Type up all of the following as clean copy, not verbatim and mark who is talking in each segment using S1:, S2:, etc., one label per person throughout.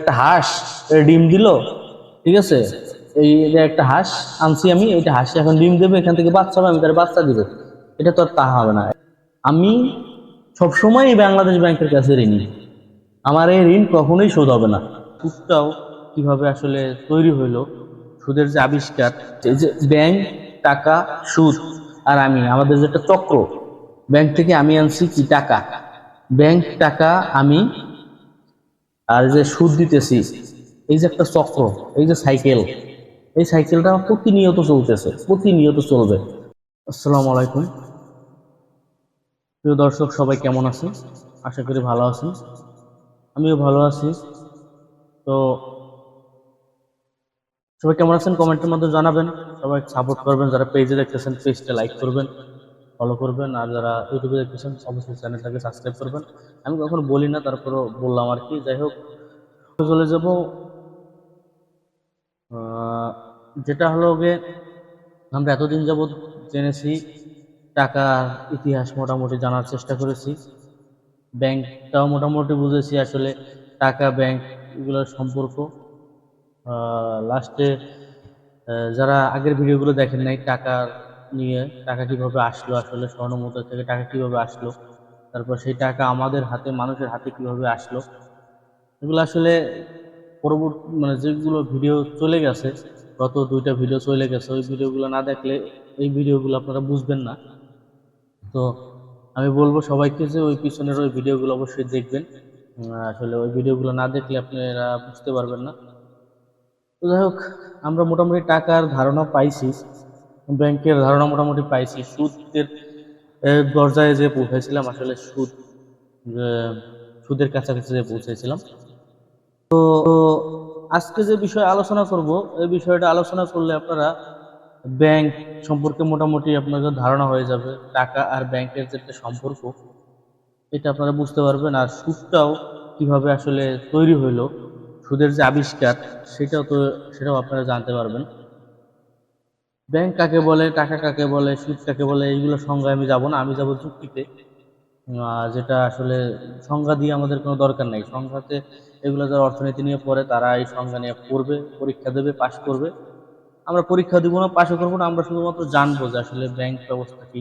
S1: একটা হাঁস ডিম দিল, ঠিক আছে। এই যে একটা হাঁস আনছি আমি, এইটা হাঁস এখন ডিম দেবে, এখান থেকে বাচ্চা হবে, আমি তার বাচ্চা দিব। এটা তো আর তা হবে না। আমি সবসময় বাংলাদেশ ব্যাংকের কাছে ঋণী। আমার এই ঋণ কখনোই শোধ হবে না। সুদটাও কিভাবে আসলে তৈরি হইলো, সুদের যে আবিষ্কার, এই যে ব্যাংক, টাকা, সুদ আর আমি, আমাদের যে একটা চক্র। ব্যাংক থেকে আমি আনছি কি টাকা, ব্যাংক, টাকা, আমি, আর যে সুদ দিতেছি, এই যে একটা চক্র, এই যে সাইকেল, এই সাইকেলটা প্রতিনিয়ত চলতেছে, প্রতিনিয়ত চলবে। আসসালামু আলাইকুম প্রিয় দর্শক, সবাই কেমন আছেন? আশা করি ভালো আছেন। আমিও ভালো আছি। তো সবাই কেমন আছেন কমেন্টের মধ্যে জানাবেন। সবাই সাপোর্ট করবেন, যারা পেজে দেখতেছেন পেজটা লাইক করবেন, ফলো করবেন, আর যারা ইউটিউবে দেখতেছেন অবশ্যই চ্যানেলটাকে সাবস্ক্রাইব করবেন। আমি কখনো বলি না, তারপরও বললাম আর কি। যাই হোক, চলে যাব। যেটা হলো গিয়ে, আমরা এতদিন যাবৎ জেনেছি, টাকার ইতিহাস মোটামুটি জানার চেষ্টা করেছি, ব্যাংকটাও মোটামুটি বুঝেছি আসলে, টাকা, ব্যাংক, এগুলোর সম্পর্ক। লাস্টে যারা আগের ভিডিওগুলো দেখেন নাই টাকা নিয়ে, টাকা কিভাবে আসলো, আসলে স্বর্ণ মুদ্রা থেকে টাকা কিভাবে আসলো, তারপর সেই টাকা আমাদের হাতে, মানুষের হাতে কিভাবে আসলো, এগুলো আসলে পরবর্তী মানে যেগুলো ভিডিও চলে গেছে, গত দুইটা ভিডিও চলে গেছে, ওই ভিডিওগুলো না দেখলে এই ভিডিওগুলো আপনারা বুঝবেন না। তো আমি বলবো সবাইকে যে ওই পিছনের ওই ভিডিওগুলো অবশ্যই দেখবেন। আসলে ওই ভিডিওগুলো না দেখলে আপনারা বুঝতে পারবেন না। তো যাই হোক, আমরা মোটামুটি টাকার ধারণা পাইছি, ব্যাংকের ধারণা মোটামুটি পাইছি, সুদের দরজায় যে পৌঁছেছিলাম, আসলে আহ, সুদের কাছাকাছি যে পৌঁছেছিলাম। তো আজকে যে বিষয়ে আলোচনা করব, এই বিষয়টা আলোচনা করলে আপনারা ব্যাংক সম্পর্কে মোটামুটি আপনাদের ধারণা হয়ে যাবে। টাকা আর ব্যাংকের যে একটা সম্পর্ক, এটা আপনারা বুঝতে পারবেন। আর সুদটাও কিভাবে আসলে তৈরি হইলো, সুদের যে আবিষ্কার, সেটাও আপনারা জানতে পারবেন। ব্যাংক কাকে বলে, টাকা কাকে বলে, সুদ কাকে বলে, এইগুলো সংজ্ঞা আমি যাব না, আমি যাব যুক্তিতে। যেটা আসলে সংজ্ঞা দিয়ে আমাদের কোনো দরকার নাই। সংজ্ঞাতে এগুলো যারা অর্থনীতি নিয়ে পড়ে, তারা এই সংজ্ঞা নিয়ে পড়বে, পরীক্ষা দেবে, পাশ করবে। আমরা পরীক্ষা দিব না, পাশও করবো না, আমরা শুধুমাত্র জানবো যে আসলে ব্যাংক ব্যবস্থা কি।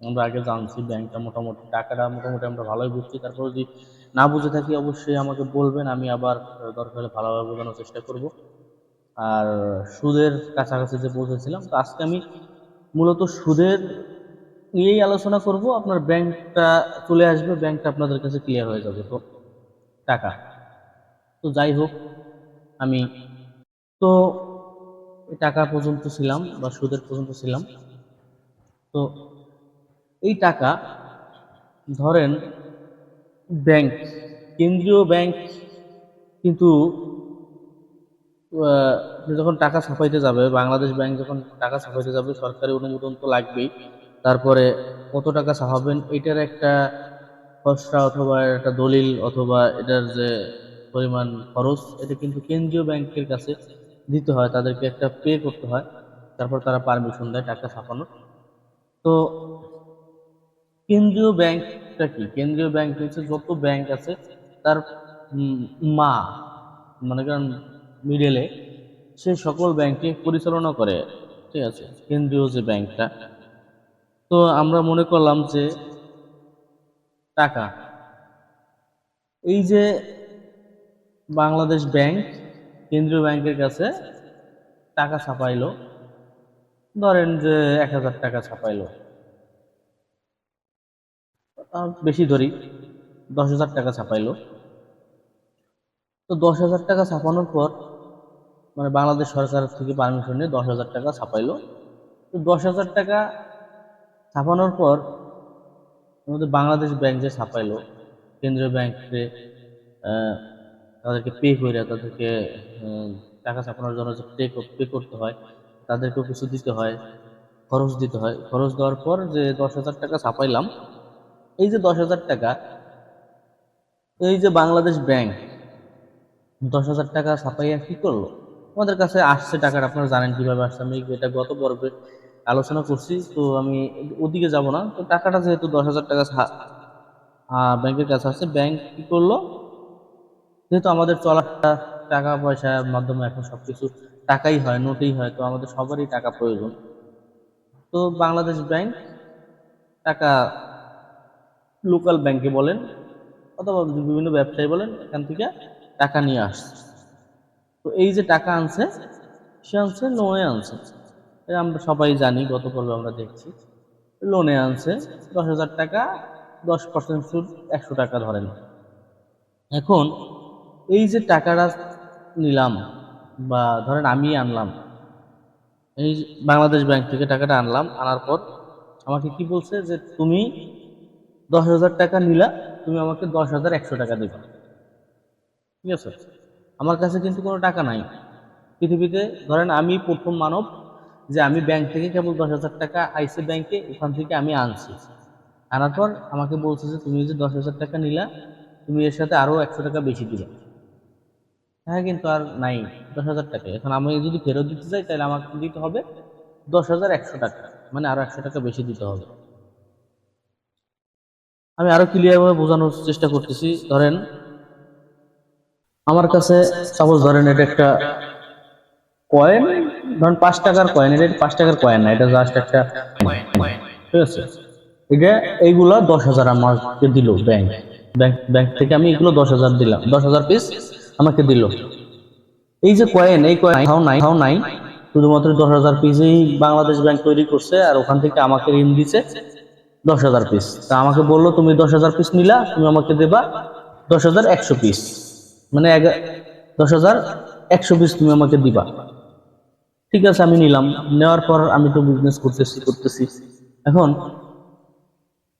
S1: আমরা আগে জানছি ব্যাংকটা মোটামুটি, টাকাটা মোটামুটি আমরা ভালোই বুঝছি। তারপর যদি না বুঝে থাকি অবশ্যই আমাকে বলবেন, আমি আবার দরকার হলে ভালোভাবে বোঝানোর চেষ্টা করব। আর সুদের কাছাকাছি যে পৌঁছেছিলাম, তো আজকে আমি মূলত সুদের নিয়েই আলোচনা করব। আপনার ব্যাংকটা চলে আসবে, ব্যাংকটা আপনাদের কাছে ক্লিয়ার হয়ে যাবে। তো টাকা, তো যাই হোক, আমি তো টাকা পর্যন্ত ছিলাম বা সুদের পর্যন্ত ছিলাম। তো এই টাকা, ধরেন ব্যাংক, কেন্দ্রীয় ব্যাংক, কিন্তু যখন টাকা ছাপাইতে যাবে, বাংলাদেশ ব্যাংক যখন টাকা ছাপাইতে যাবে, সরকারি অনুমোদন তো লাগবেই। তারপরে কত টাকা ছাপাবেন এটার একটা খসড়া অথবা একটা দলিল, অথবা এটার যে পরিমাণ খরচ, এটা কিন্তু কেন্দ্রীয় ব্যাংকের কাছে দিতে হয়, তাদেরকে একটা পে করতে হয়। তারপর তারা পারমিশন দেয় টাকা ছাপানোর। তো কেন্দ্রীয় ব্যাংকটা কি? কেন্দ্রীয় ব্যাংক হচ্ছে যত ব্যাংক আছে তার উম, মা, মনে করেন মিডেলে, সে সকল ব্যাংকে পরিচালনা করে, ঠিক আছে, কেন্দ্রীয় যে ব্যাংকটা। তো আমরা মনে করলাম যে টাকা, এই যে বাংলাদেশ ব্যাংক কেন্দ্রীয় ব্যাংকের কাছে টাকা ছাপাইলো, ধরেন যে 1,000 টাকা ছাপাইলো, বেশি ধরি 10,000 টাকা ছাপাইলো। তো 10,000 টাকা ছাপানোর পর, মানে বাংলাদেশ সরকার থেকে পারমিশন নিয়ে 10,000 টাকা ছাপাইলো। তো 10,000 টাকা ছাপানোর পর আমাদের বাংলাদেশ ব্যাংক যে ছাপাইলো, কেন্দ্রীয় ব্যাংকে তাদেরকে পে করে, তাদেরকে আহ, টাকা ছাপানোর জন্য যে পে করতে হয়, তাদেরকেও কিছু দিতে হয়, খরচ দিতে হয়। খরচ দেওয়ার পর যে 10,000 টাকা ছাপাইলাম, এই যে 10,000 টাকা, এই যে বাংলাদেশ ব্যাংক 10,000 টাকা ছাপাইয়া কি করলো, আমাদের কাছে আসছে টাকাটা। আপনারা জানেন কিভাবে আসছে, আমি এটা গত পর্বে আলোচনা করছি, তো আমি ওদিকে যাব না। তো টাকাটা যেহেতু 10,000 টাকা ব্যাংকের কাছে আছে, ব্যাংক কি করলো, যেহেতু আমাদের চলাটা টাকা পয়সার মাধ্যমে এখন সবকিছু টাকাই হয়, নোটেই হয়, তো আমাদের সবারই টাকা প্রয়োজন। তো বাংলাদেশ ব্যাংক টাকা লোকাল ব্যাংকে বলেন অথবা বিভিন্ন ব্যবসায়ী বলেন, এখান থেকে টাকা নিয়ে আসছে। তো এই যে টাকা আনছে, সে আনছে লোনে আনছে। এটা আমরা সবাই জানি, গত পর্বে আমরা দেখছি। লোনে আনছে 10,000 টাকা, 10% সুদ, 100 টাকা ধরেন। এখন এই যে টাকাটা নিলাম, বা ধরেন আমি আনলাম, এই বাংলাদেশ ব্যাংক থেকে টাকাটা আনলাম, আনার পর আমাকে কি বলছে যে তুমি 10,000 টাকা নিলা, তুমি আমাকে 10,100 টাকা দিবা। ঠিক আছে, আমার কাছে কিন্তু কোনো টাকা নাই পৃথিবীতে। ধরেন আমি প্রথম মানব যে আমি ব্যাংক থেকে কেবল 10,000 টাকা আইসি ব্যাংকে, ওখান থেকে আমি আনছি। আনার পর আমাকে বলছে যে তুমি যে 10,000 টাকা নিলা, তুমি এর সাথে আরো 100 টাকা বেশি দিবে। হ্যাঁ, কিন্তু আর নাই 10,000 টাকা। এখন আমি যদি ফেরত দিতে চাই, তাহলে আমাকে দিতে হবে 10,100 টাকা, মানে আরো 100 টাকা বেশি দিতে হবে। আমি আরো ক্লিয়ার ভাবে বোঝানোর চেষ্টা করতেছি। ধরেন আমার কাছে, সাপোজ ধরেন এটা একটা কয়েন, ধরেন 5 টাকার কয়েন, এটা 5 টাকার কয়েন না, এটা জাস্ট একটা coin, ঠিক আছে। এটা এইগুলা 10,000 আমাকে দিল ব্যাংক, ব্যাংক থেকে আমি এগুলো 10,000 দিলাম, 10,000 পিস আমাকে দিল। এই যে কয়েন, এই কয়েন কোথাও নাই, শুধুমাত্র 10,000 পিসই বাংলাদেশ ব্যাংক তৈরি করছে, আর ওখান থেকে আমাকে ঋণ দিছে 10,000 পিস। তা আমাকে বললো তুমি 10,000 পিস নিলা, তুমি আমাকে দেবা 10,100 পিস, মানে 10,100 পিস তুমি আমাকে দিবা। ঠিক আছে, আমি নিলাম। নেওয়ার পর আমি তো বিজনেস করতেছি। এখন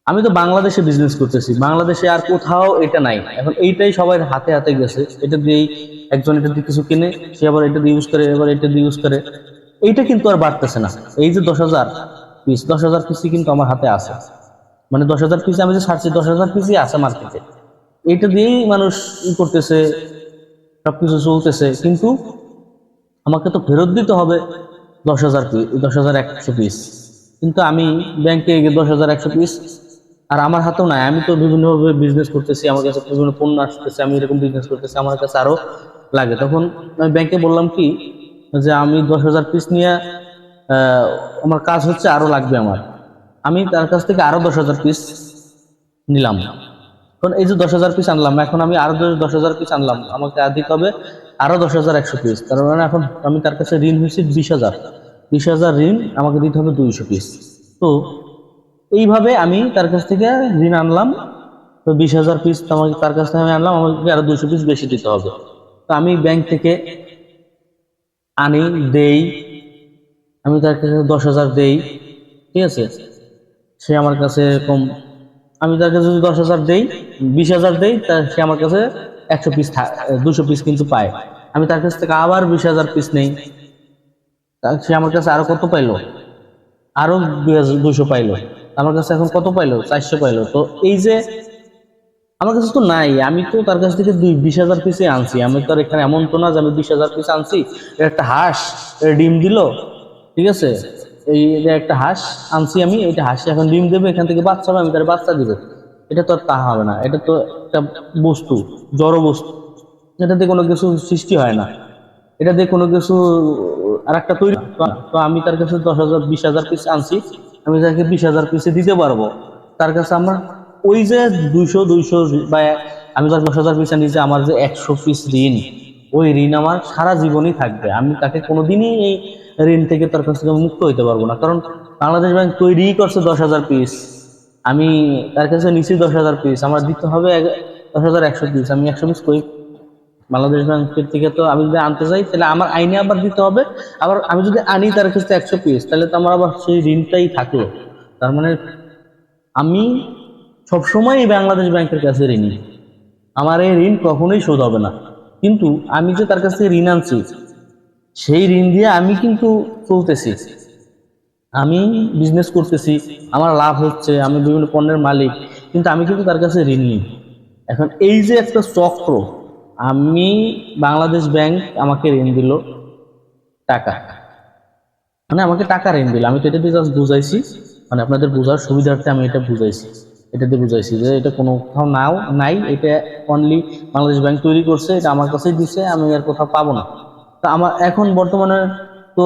S1: আমি তো বাংলাদেশে বিজনেস করতেছি, বাংলাদেশে আর কোথাও এটা নাই। এখন এইটাই সবাই হাতে হাতে গেছে, এটা দিয়েই একজন এটা দিয়ে কিছু কিনে, সে আবার এটা দিয়ে ইউজ করে, এবার এটা দিয়ে ইউজ করে। এইটা কিন্তু আর বাড়তেছে না। এই যে 10,000 পিস, 10,000 পিসই কিন্তু আমার হাতে আছে, মানে 10,000 পিস আমি যে ছাড়ছি, 10,000 পিসই আছে মার্কেটে। এইটা দিয়েই মানুষ করতেছে, সবকিছু চলতেছে। কিন্তু আমাকে তো ফেরত দিতে হবে 10,000 পিস, 10,100 পিস। কিন্তু আমি ব্যাংকে গিয়ে 10,100 পিস আর আমার হাতেও নাই। আমি তো বিভিন্নভাবে বিজনেস করতেছি, আমার কাছে বিভিন্ন পণ্য আসতেছে, আমি এরকম বিজনেস করতেছি, আমার কাছে আরো লাগে। তখন আমি ব্যাংকে বললাম কি, যে আমি 10,000 পিস নিয়ে আমার কাজ হচ্ছে, আরো লাগবে আমার। আমি তার কাছ থেকে আরো 10,000 পিস নিলাম। এখন এই যে 10,000 পিস আনলাম, এখন আমি আরো 10,000 পিস আনলাম, আমাকে আর দিতে হবে আরো 10,100 পিস। তার মানে এখন আমি তার কাছে ঋণ হয়েছি 20,000, 20,000 ঋণ, আমাকে দিতে হবে 200 পিস। তো এইভাবে আমি তার কাছ থেকে ঋণ আনলাম, তো 20,000 পিস আমাকে তার কাছ থেকে আমি আনলাম, আমাকে আরো 200 পিস বেশি দিতে হবে। তো আমি ব্যাংক থেকে আনি, দেই, আমি তার কাছে 10,000 দেই, ঠিক আছে। সে আমার কাছে এরকম, আমি তার কাছে যদি 10,000 দেই, 20,000 দেই, তা সে আমার কাছে 100 পিস, 200 পিস কিন্তু পায়। আমি তার কাছ থেকে আবার 20,000 পিস নেই, সে আমার কাছে আরো কত পাইলো, আরো 200 পাইলো। আমার কাছে এখন কত পাইলো, 400 পাইলো। তো এই যে আমার কাছে তো নাই, আমি তো তার কাছ থেকে 20,000 পিসে আনছি। আমি তো আর এখানে এমন তো না যে আমি 20,000 পিস আনছি, এটা একটা হাঁস, এটা ডিম দিল, ঠিক আছে। এই যে একটা হাঁস আনছি আমি, এটা হাঁস এখন ডিম দেবে, এখান থেকে বাচ্চা হবে, আমি তার বাচ্চা দিব। এটা তো আর তা হবে না, এটা তো একটা বস্তু, জড় বস্তু, এটা দিয়ে কোনো কিছু সৃষ্টি হয় না, এটা দিয়ে কোনো কিছু আর একটা তৈরি। তো আমি তার কাছে 10,000, 20,000 পিস আনছি, আমি তাকে 20,000 পিসে দিতে পারবো। তার কাছে আমার ওই যে 200 বা আমি তার 10,000 পিস নিচে আমার যে 100 পিস ঋণ, ওই ঋণ আমার সারা জীবনই থাকবে। আমি তাকে কোনোদিনই এই ঋণ থেকে তার কাছ থেকে মুক্ত হইতে পারবো না, কারণ বাংলাদেশ ব্যাংক তৈরিই করছে 10,000 পিস। আমি তার কাছে নিচ্ছি 10,000 পিস, আমার দিতে হবে 10,100 পিস। আমি 100 পিস কই বাংলাদেশ ব্যাংকের থেকে? তো আমি যদি আনতে চাই, তাহলে আমার আইনে আবার দিতে হবে। আবার আমি যদি আনি তার কাছে 100 পিস, তাহলে তো আমার আবার সেই ঋণটাই থাকলো। তার মানে আমি সবসময় বাংলাদেশ ব্যাংকের কাছে ঋণী, আমার এই ঋণ কখনোই শোধ হবে না। কিন্তু আমি যে তার কাছ থেকে ঋণ আনছি, সেই ঋণ দিয়ে আমি কিন্তু চলতেছি, আমি বিজনেস করতেছি, আমার লাভ হচ্ছে, আমি বিভিন্ন পণ্যের মালিক, কিন্তু আমি কিন্তু তার কাছে ঋণ নিই। এখন এই যে একটা চক্র, আমি বাংলাদেশ ব্যাংক আমাকে ঋণ দিল টাকা, মানে আমাকে টাকা ঋণ দিল, আমি তো এটা দিয়ে জাস্ট বুঝাইছি, মানে আপনাদের বোঝার সুবিধার্থে আমি এটা বুঝাইছি। এটাতে বুঝাইছি যে এটা কোনো কোথাও নাও নাই, এটা অনলি বাংলাদেশ ব্যাংক তৈরি করছে, এটা আমার কাছেই দিছে, আমি আর কোথাও পাবো না। তা আমার এখন বর্তমানে তো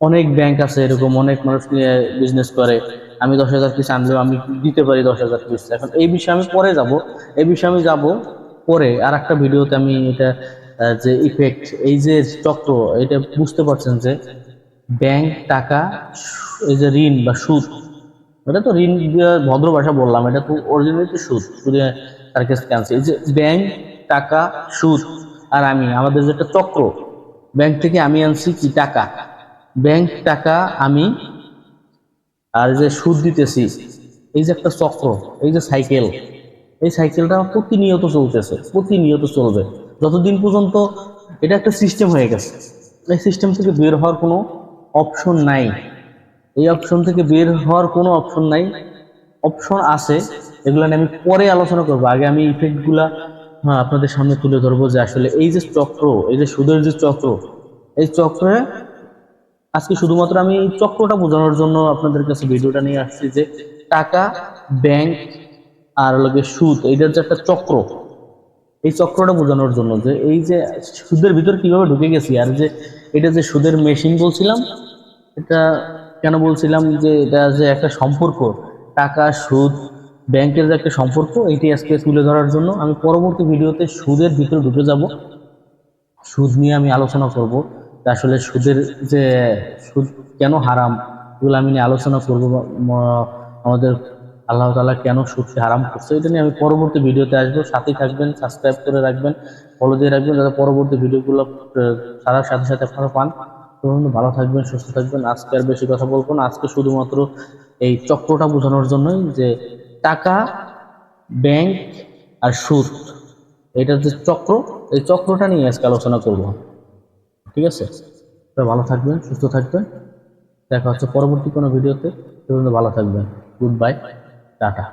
S1: অনেক ব্যাংক আছে, এরকম অনেক মানুষ নিয়ে বিজনেস করে। আমি 10,000 পিস আনলেও আমি দিতে পারি 10,000 পিস। এখন এই বিষয়ে আমি পরে যাব, এই বিষয়ে আমি যাব পরে আর একটা ভিডিওতে। আমি এটা যে ইফেক্ট, এই যে চক্র, এটা বুঝতে পারছেন যে ব্যাংক টাকা, এই যে ঋণ বা সুদ, এটা তো ঋণ ভদ্র ভাষা বললাম, এটা তো অরিজিনালি তো সুদ, সুদে তার কাছে ক্যান্সেল। এই যে ব্যাংক টাকা সুদ আর আমি, আমাদের যে একটা চক্র, ব্যাংক থেকে আমি আনছি কি টাকা, ব্যাংক টাকা আমি, আর যে সুদ দিতেছি, এই যে একটা চক্র, এই যে সাইকেল, এই সাইকেলটা প্রতিনিয়ত চলতেছে, প্রতিনিয়ত চলবে যতদিন পর্যন্ত। এটা একটা সিস্টেম হয়ে গেছে, এই সিস্টেম থেকে বের হওয়ার কোনো অপশন নাই। এই অপশন থেকে বের হওয়ার কোনো অপশন নাই, অপশন আছে, এগুলো নিয়ে আমি পরে আলোচনা করবো। আগে আমি ইফেক্ট গুলা আপনাদের সামনে তুলে ধরবো, যে আসলে এই যে চক্র, এই যে সুদের যে চক্র, এই চক্রে আজকে শুধুমাত্র আমি এই চক্রটা বোঝানোর জন্য আপনাদের কাছে ভিডিওটা নিয়ে আসছি, যে টাকা, ব্যাংক আর লগে সুদ, এইটার যে একটা চক্র, এই চক্রটা বোঝানোর জন্য, যে এই যে সুদের ভিতর কিভাবে ঢুকে গেছি। আর যে এটা যে সুদের মেশিন বলছিলাম, এটা কেন বলছিলাম, যে এটা যে একটা সম্পর্ক, টাকা সুদ ব্যাংকের যে একটা সম্পর্ক, এটি আজকে তুলে ধরার জন্য আমি পরবর্তী ভিডিওতে সুদের ভিতরে ঢুকে যাব। সুদ নিয়ে আমি আলোচনা করব, যে আসলে সুদের যে সুদ কেন হারাম, এগুলো আমি নিয়ে আলোচনা করবো। আমাদের আল্লাহ তাআলা কেন সুদকে হারাম করছে, এটা নিয়ে আমি পরবর্তী ভিডিওতে আসবো। সাথেই থাকবেন, সাবস্ক্রাইব করে রাখবেন, ফলো দিয়ে রাখবেন, যাতে পরবর্তী ভিডিওগুলো ছাড়ার সাথে সাথে আপনারা পান। ভালো থাকবেন, সুস্থ থাকবেন। আজকে আর বেশি কথা বলবো না, আজকে শুধুমাত্র এই চক্রটা বোঝানোর জন্যই, যে টাকা, ব্যাংক আর সুদ, এটার যে চক্র, এই চক্রটা নিয়ে আজকে আলোচনা করব। ঠিক আছে, তো ভালো থাকবেন, সুস্থ থাকবেন, দেখা হচ্ছে পরবর্তী কোনো ভিডিওতে। ভালো থাকবেন, গুড বাই, টাটা।